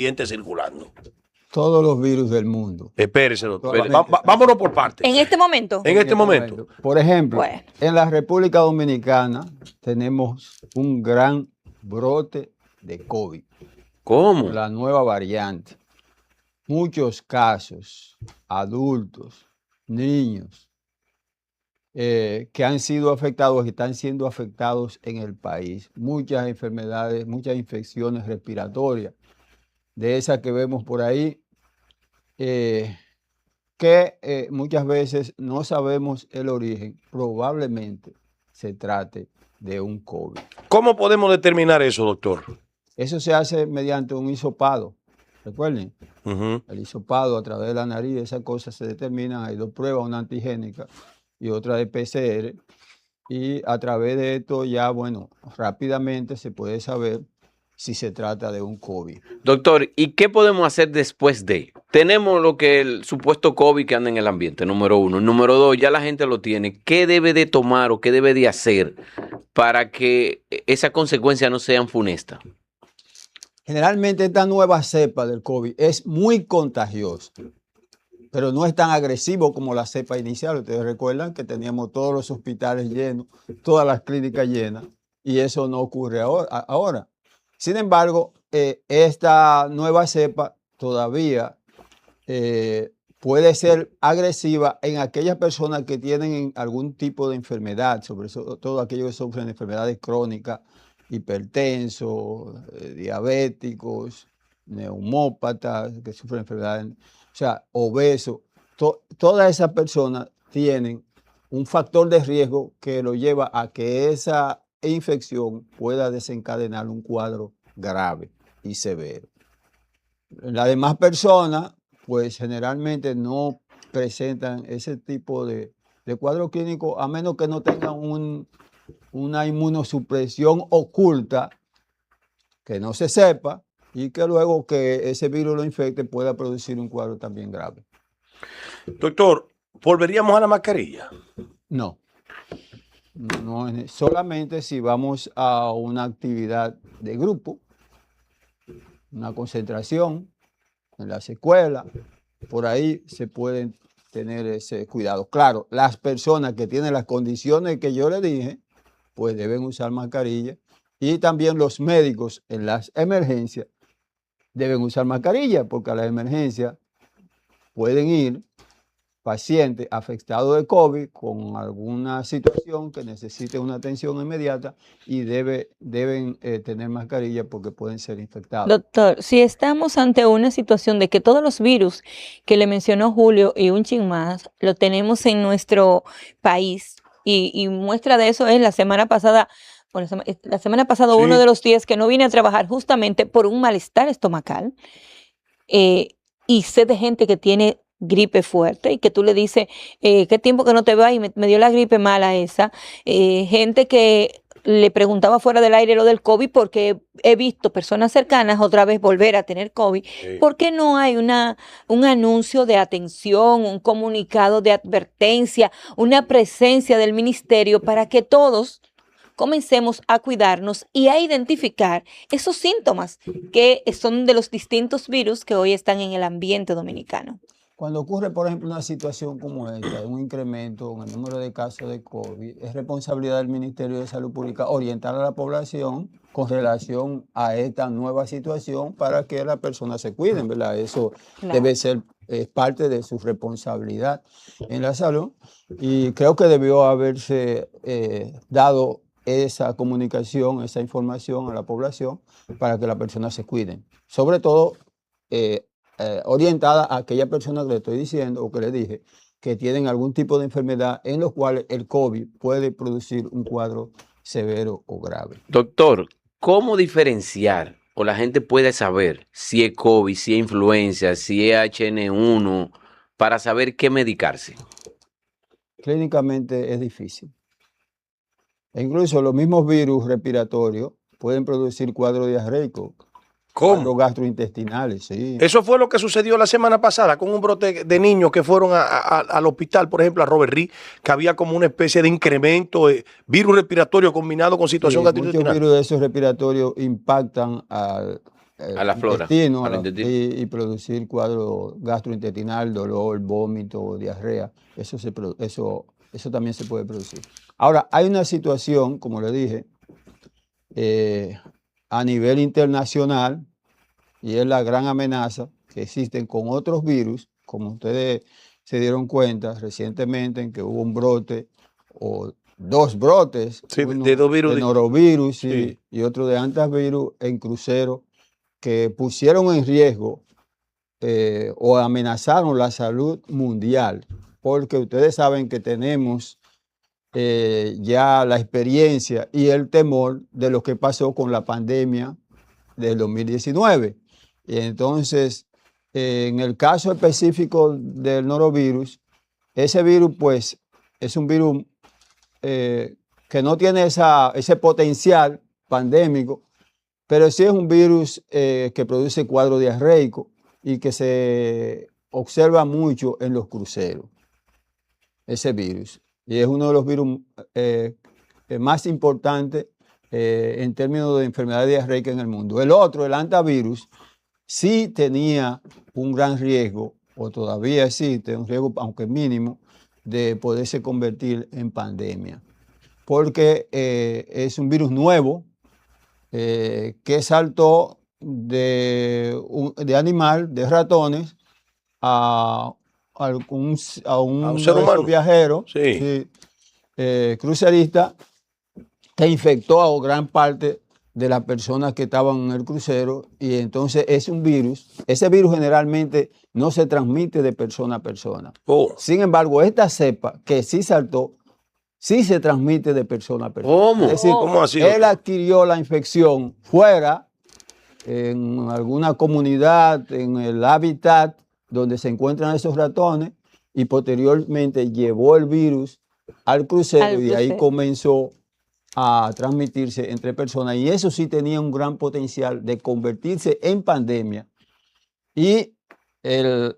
paciente circulando? Todos los virus del mundo. Espérese, doctor. Vámonos por partes. ¿En este momento? En este momento. Por ejemplo, Bueno. en la República Dominicana tenemos un gran brote de COVID. ¿Cómo? La nueva variante. Muchos casos, adultos, niños, que han sido afectados, que están siendo afectados en el país. Muchas enfermedades, muchas infecciones respiratorias, de esas que vemos por ahí, que muchas veces no sabemos el origen. Probablemente se trate de un COVID. ¿Cómo podemos determinar eso, doctor? Eso se hace mediante un hisopado. Recuerden, el hisopado a través de la nariz, esas cosas se determinan. Hay dos pruebas, una antigénica y otra de PCR. Y a través de esto ya, bueno, rápidamente se puede saber si se trata de un COVID. Doctor, ¿y qué podemos hacer después de? Tenemos lo que el supuesto COVID que anda en el ambiente, número uno. Número dos, ya la gente lo tiene. ¿Qué debe de tomar o qué debe de hacer para que esas consecuencias no sean funestas? Generalmente esta nueva cepa del COVID es muy contagiosa, pero no es tan agresivo como la cepa inicial. Ustedes recuerdan que teníamos todos los hospitales llenos, todas las clínicas llenas, y eso no ocurre ahora. Sin embargo, esta nueva cepa todavía puede ser agresiva en aquellas personas que tienen algún tipo de enfermedad, sobre todo aquellos que sufren enfermedades crónicas, hipertensos, diabéticos, neumópatas, que sufren enfermedades, o sea, obesos. Todas esas personas tienen un factor de riesgo que lo lleva a que esa infección pueda desencadenar un cuadro grave y severo. Las demás personas, pues generalmente no presentan ese tipo de cuadro clínico, a menos que no tengan una inmunosupresión oculta que no se sepa y que luego que ese virus lo infecte pueda producir un cuadro también grave. Doctor, ¿volveríamos a la mascarilla? No. No, solamente si vamos a una actividad de grupo, una concentración en las escuelas, por ahí se pueden tener ese cuidado. Claro, las personas que tienen las condiciones que yo le dije, pues deben usar mascarilla, y también los médicos en las emergencias deben usar mascarilla, porque a las emergencias pueden ir pacientes afectados de COVID con alguna situación que necesite una atención inmediata y deben tener mascarilla porque pueden ser infectados. Doctor, si estamos ante una situación de que todos los virus que le mencionó Julio y un chin más, lo tenemos en nuestro país, y muestra de eso es la semana pasada, bueno, la semana pasada Sí. Uno de los días que no vine a trabajar justamente por un malestar estomacal, y sé de gente que tiene gripe fuerte y que tú le dices, ¿qué tiempo que no te vas? Y me dio la gripe mala esa. Gente que le preguntaba fuera del aire lo del COVID, porque he visto personas cercanas otra vez volver a tener COVID. Sí. ¿Por qué no hay un anuncio de atención, un comunicado de advertencia, una presencia del ministerio para que todos comencemos a cuidarnos y a identificar esos síntomas que son de los distintos virus que hoy están en el ambiente dominicano? Cuando ocurre, por ejemplo, una situación como esta, un incremento en el número de casos de COVID, es responsabilidad del Ministerio de Salud Pública orientar a la población con relación a esta nueva situación para que las personas se cuiden, ¿verdad? Eso Claro. debe ser parte de su responsabilidad en la salud, y creo que debió haberse dado esa comunicación, esa información a la población para que las personas se cuiden. Sobre todo, orientada a aquellas personas que le estoy diciendo o que le dije que tienen algún tipo de enfermedad en los cuales el COVID puede producir un cuadro severo o grave. Doctor, ¿cómo diferenciar o la gente puede saber si es COVID, si es influenza, si es HN1, para saber qué medicarse? Clínicamente es difícil. E incluso los mismos virus respiratorios pueden producir cuadros diarreicos, cuadros ¿Cómo? gastrointestinales, sí. Eso fue lo que sucedió la semana pasada con un brote de niños que fueron al hospital, por ejemplo, a Robert Reed, que había como una especie de incremento de virus respiratorio combinado con situación Sí, muchos gastrointestinal. virus de esos respiratorios impactan al A la flora, intestino, al intestino. y producir cuadro gastrointestinal, dolor, vómito, diarrea. Eso también se puede producir. Ahora, hay una situación, como le dije, a nivel internacional, y es la gran amenaza que existen con otros virus, como ustedes se dieron cuenta recientemente en que hubo un brote o dos brotes, Sí, uno de dos virus. de norovirus Sí. y otro de antivirus en cruceros que pusieron en riesgo o amenazaron la salud mundial, porque ustedes saben que tenemos ya la experiencia y el temor de lo que pasó con la pandemia del 2019. Y entonces, en el caso específico del norovirus, ese virus pues es un virus que no tiene ese potencial pandémico, pero sí es un virus que produce cuadro diarreico y que se observa mucho en los cruceros, ese virus. Y es uno de los virus más importantes en términos de enfermedad diarreica en el mundo. El otro, el antivirus, sí tenía un gran riesgo, o todavía existe un riesgo, aunque mínimo, de poderse convertir en pandemia, porque es un virus nuevo que saltó de animal, de ratones, a un ser de humano. esos viajeros, Sí. cruceristas, que infectó a gran parte de las personas que estaban en el crucero, y entonces es un virus. Ese virus generalmente no se transmite de persona a persona. Oh. Sin embargo, esta cepa que sí saltó, sí se transmite de persona a persona. ¿Cómo? Es decir, ¿Cómo así, él doctor? adquirió la infección fuera, en alguna comunidad, en el hábitat donde se encuentran esos ratones, y posteriormente llevó el virus al crucero, y de ahí comenzó a transmitirse entre personas, y eso sí tenía un gran potencial de convertirse en pandemia. Y el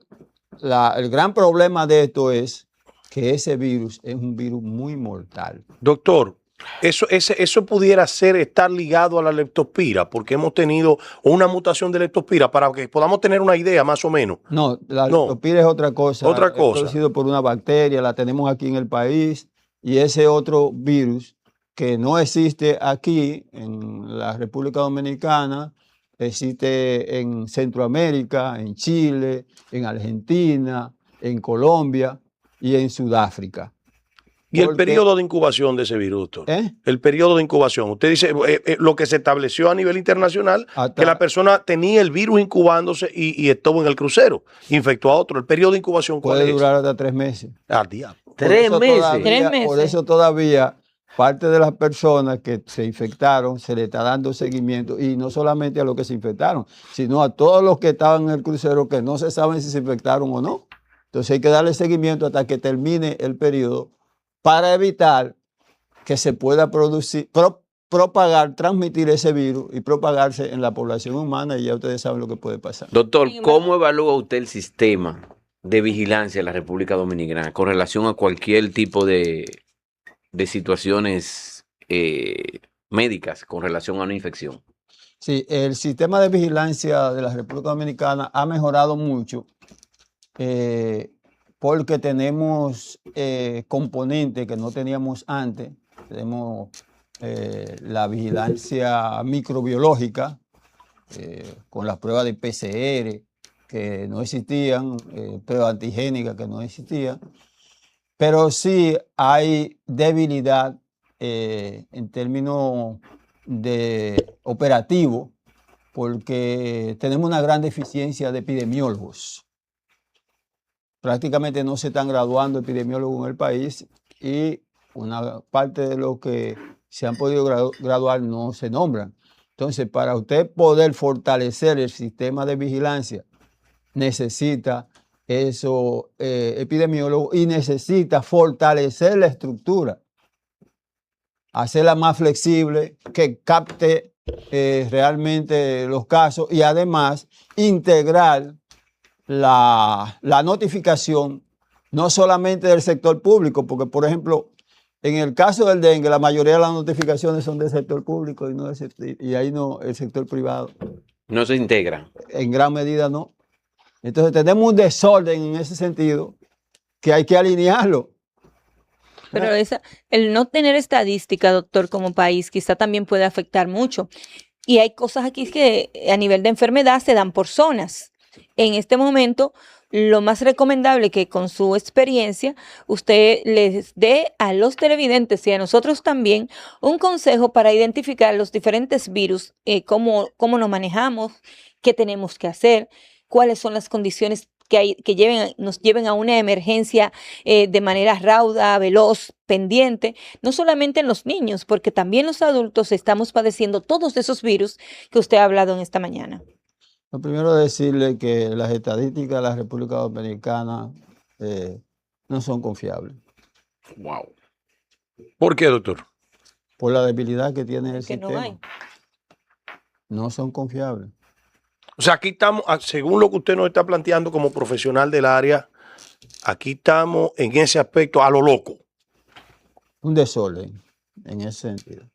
gran problema de esto es que ese virus es un virus muy mortal. Doctor, eso pudiera estar ligado a la leptospira, porque hemos tenido una mutación de leptospira, para que podamos tener una idea más o menos. No, la No. leptospira es otra cosa. Otra Es cosa. producido por una bacteria, la tenemos aquí en el país, y ese otro virus que no existe aquí en la República Dominicana, existe en Centroamérica, en Chile, en Argentina, en Colombia y en Sudáfrica. ¿Y el periodo de incubación de ese virus, doctor? El periodo de incubación. Usted dice lo que se estableció a nivel internacional, que la persona tenía el virus incubándose y estuvo en el crucero, infectó a otro. ¿El periodo de incubación cuál es? Puede durar hasta 3 meses. Ah, diablo. 3 meses. 3 meses. Por eso todavía parte de las personas que se infectaron se le está dando seguimiento, y no solamente a los que se infectaron, sino a todos los que estaban en el crucero que no se saben si se infectaron o no. Entonces hay que darle seguimiento hasta que termine el periodo para evitar que se pueda propagar, transmitir ese virus y propagarse en la población humana, y ya ustedes saben lo que puede pasar. Doctor, ¿cómo evalúa usted el sistema de vigilancia de la República Dominicana con relación a cualquier tipo de situaciones médicas con relación a una infección? Sí, el sistema de vigilancia de la República Dominicana ha mejorado mucho porque tenemos componentes que no teníamos antes. Tenemos la vigilancia microbiológica con las pruebas de PCR que no existían, pruebas antigénicas que no existían. Pero sí hay debilidad en términos de operativo, porque tenemos una gran deficiencia de epidemiólogos. Prácticamente no se están graduando epidemiólogos en el país, y una parte de los que se han podido graduar no se nombran. Entonces, para usted poder fortalecer el sistema de vigilancia, necesita eso, epidemiólogo, y necesita fortalecer la estructura, hacerla más flexible, que capte realmente los casos, y además integrar la notificación no solamente del sector público, porque por ejemplo, en el caso del dengue, la mayoría de las notificaciones son del sector público y ahí no el sector privado. No se integran. En gran medida no. Entonces tenemos un desorden en ese sentido que hay que alinearlo. Pero el no tener estadística, doctor, como país, quizá también puede afectar mucho. Y hay cosas aquí que a nivel de enfermedad se dan por zonas. En este momento, lo más recomendable que con su experiencia usted les dé a los televidentes y a nosotros también un consejo para identificar los diferentes virus, cómo nos manejamos, qué tenemos que hacer, cuáles son las condiciones que nos lleven a una emergencia de manera rauda, veloz, pendiente, no solamente en los niños, porque también los adultos estamos padeciendo todos esos virus que usted ha hablado en esta mañana. Lo primero es decirle que las estadísticas de la República Dominicana no son confiables. Wow. ¿Por qué, doctor? Por la debilidad que tiene el sistema. No hay. No son confiables. O sea, aquí estamos, según lo que usted nos está planteando como profesional del área, aquí estamos en ese aspecto a lo loco. Un desorden en ese sentido.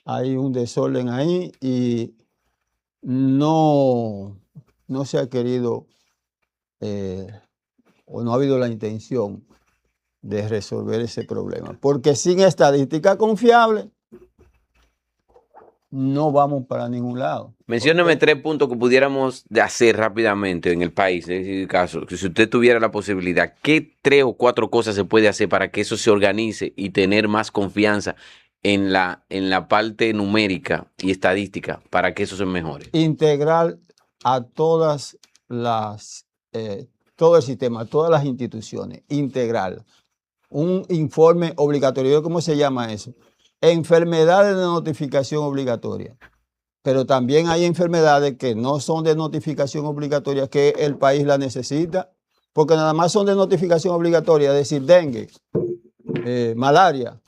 Hay un desorden ahí y no se ha querido o no ha habido la intención de resolver ese problema. Porque sin estadística confiable no vamos para ningún lado. Mencióneme 3 puntos que pudiéramos hacer rápidamente en el país. En ese caso, que si usted tuviera la posibilidad, ¿qué 3 o 4 cosas se puede hacer para que eso se organice y tener más confianza en la parte numérica y estadística para que eso se mejore? Integrar a todas todo el sistema, todas las instituciones, integrar un informe obligatorio. ¿Cómo se llama eso? Enfermedades de notificación obligatoria. Pero también hay enfermedades que no son de notificación obligatoria, que el país la necesita, porque nada más son de notificación obligatoria, es decir, dengue, malaria,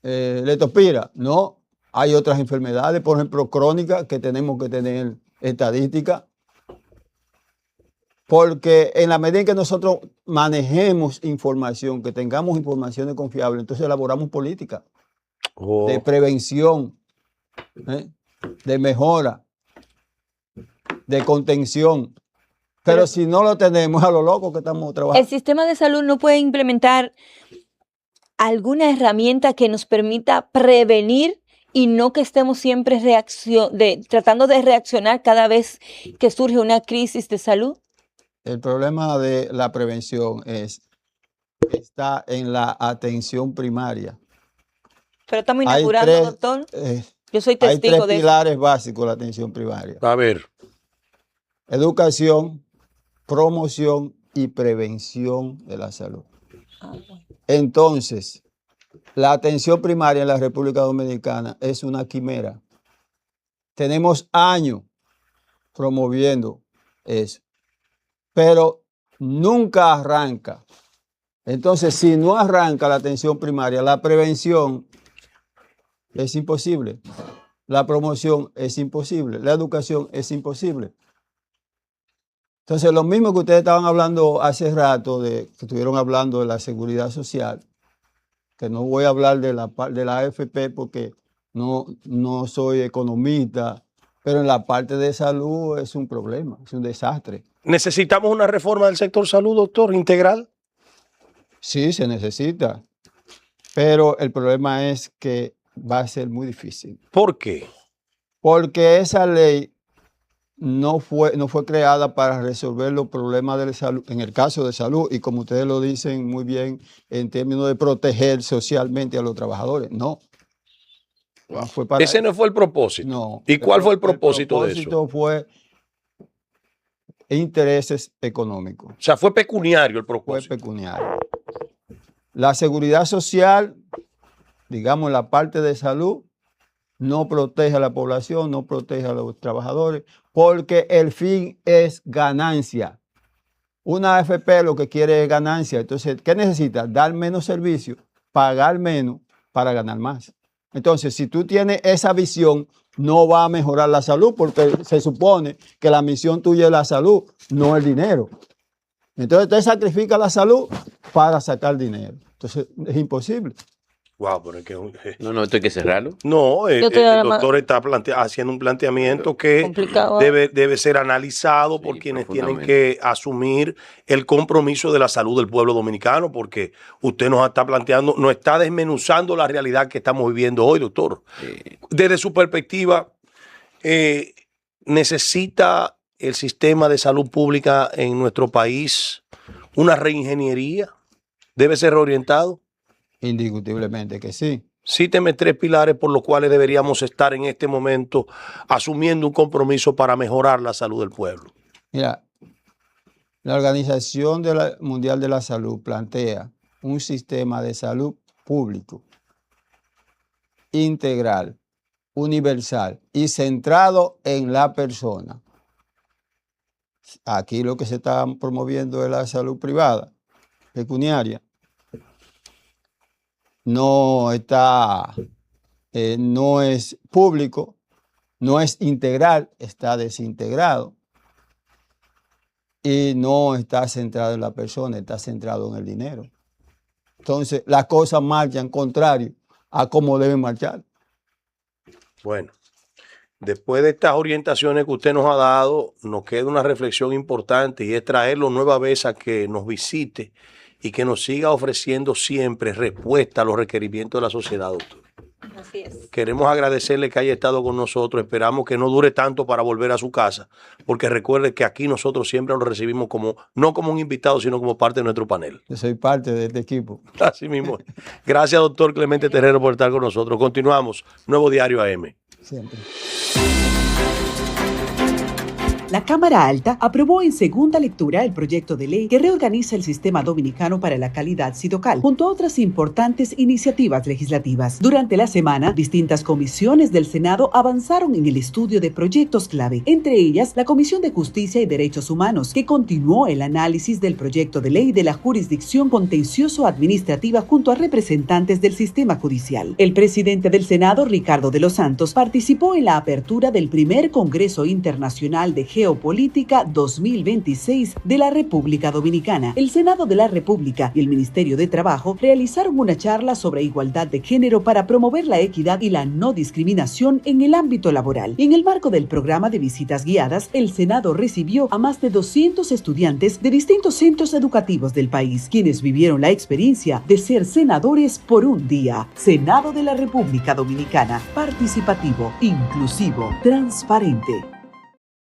leptospira. No, hay otras enfermedades, por ejemplo, crónicas, que tenemos que tener estadística. Porque en la medida en que nosotros manejemos información, que tengamos informaciones confiables, entonces elaboramos política de prevención, de mejora, de contención. Pero si no lo tenemos, a lo loco que estamos trabajando. ¿El sistema de salud no puede implementar alguna herramienta que nos permita prevenir y no que estemos siempre tratando de reaccionar cada vez que surge una crisis de salud? El problema de la prevención está en la atención primaria. Pero estamos inaugurando, doctor. Yo soy testigo de eso. Hay 3 pilares básicos de la atención primaria. A ver. Educación, promoción y prevención de la salud. Entonces, la atención primaria en la República Dominicana es una quimera. Tenemos años promoviendo eso, pero nunca arranca. Entonces, si no arranca la atención primaria, la prevención es imposible. La promoción es imposible. La educación es imposible. Entonces, lo mismo que ustedes estaban hablando hace rato, que estuvieron hablando de la seguridad social, que no voy a hablar de la AFP porque no soy economista, pero en la parte de salud es un problema, es un desastre. ¿Necesitamos una reforma del sector salud, doctor, integral? Sí, se necesita, pero el problema es que va a ser muy difícil. ¿Por qué? Porque esa ley no fue creada para resolver los problemas de salud, en el caso de salud, y como ustedes lo dicen muy bien, en términos de proteger socialmente a los trabajadores. No. Ese no fue el propósito. No. ¿Y cuál fue el propósito de eso? El propósito fue intereses económicos. O sea, fue pecuniario el propósito. Fue pecuniario. La seguridad social, digamos, la parte de salud, no protege a la población, no protege a los trabajadores, porque el fin es ganancia. Una AFP lo que quiere es ganancia. Entonces, ¿qué necesita? Dar menos servicio, pagar menos para ganar más. Entonces, si tú tienes esa visión, no va a mejorar la salud, porque se supone que la misión tuya es la salud, no el dinero. Entonces, usted sacrifica la salud para sacar dinero. Entonces, es imposible. Wow, pero es que... No, esto hay que cerrarlo. No, el doctor está haciendo un planteamiento que debe ser analizado por quienes tienen que asumir el compromiso de la salud del pueblo dominicano, porque usted nos está planteando, nos está desmenuzando la realidad que estamos viviendo hoy, doctor. Sí. Desde su perspectiva, ¿necesita el sistema de salud pública en nuestro país una reingeniería? ¿Debe ser reorientado? Indiscutiblemente que sí. Cíteme 3 pilares por los cuales deberíamos estar en este momento asumiendo un compromiso para mejorar la salud del pueblo. Mira, la Organización Mundial de la Salud plantea un sistema de salud público, integral, universal y centrado en la persona. Aquí lo que se está promoviendo es la salud privada, pecuniaria. No es público, no es integral, está desintegrado y no está centrado en la persona, está centrado en el dinero. Entonces, las cosas marchan contrario a cómo deben marchar. Bueno, después de estas orientaciones que usted nos ha dado, nos queda una reflexión importante y es traerlo nueva vez a que nos visite y que nos siga ofreciendo siempre respuesta a los requerimientos de la sociedad, doctor. Así es. Queremos agradecerle que haya estado con nosotros. Esperamos que no dure tanto para volver a su casa, porque recuerde que aquí nosotros siempre lo recibimos no como un invitado, sino como parte de nuestro panel. Yo soy parte de este equipo. Así mismo. Gracias, doctor Clemente Terrero, por estar con nosotros. Continuamos. Nuevo Diario AM. Siempre. La Cámara Alta aprobó en segunda lectura el proyecto de ley que reorganiza el sistema dominicano para la calidad SIDOCAL, junto a otras importantes iniciativas legislativas. Durante la semana, distintas comisiones del Senado avanzaron en el estudio de proyectos clave, entre ellas la Comisión de Justicia y Derechos Humanos, que continuó el análisis del proyecto de ley de la jurisdicción contencioso-administrativa junto a representantes del sistema judicial. El presidente del Senado, Ricardo de los Santos, participó en la apertura del primer Congreso Internacional de Geopolítica 2026 de la República Dominicana. El Senado de la República y el Ministerio de Trabajo realizaron una charla sobre igualdad de género para promover la equidad y la no discriminación en el ámbito laboral. En el marco del programa de visitas guiadas, el Senado recibió a más de 200 estudiantes de distintos centros educativos del país, quienes vivieron la experiencia de ser senadores por un día. Senado de la República Dominicana, participativo, inclusivo, transparente.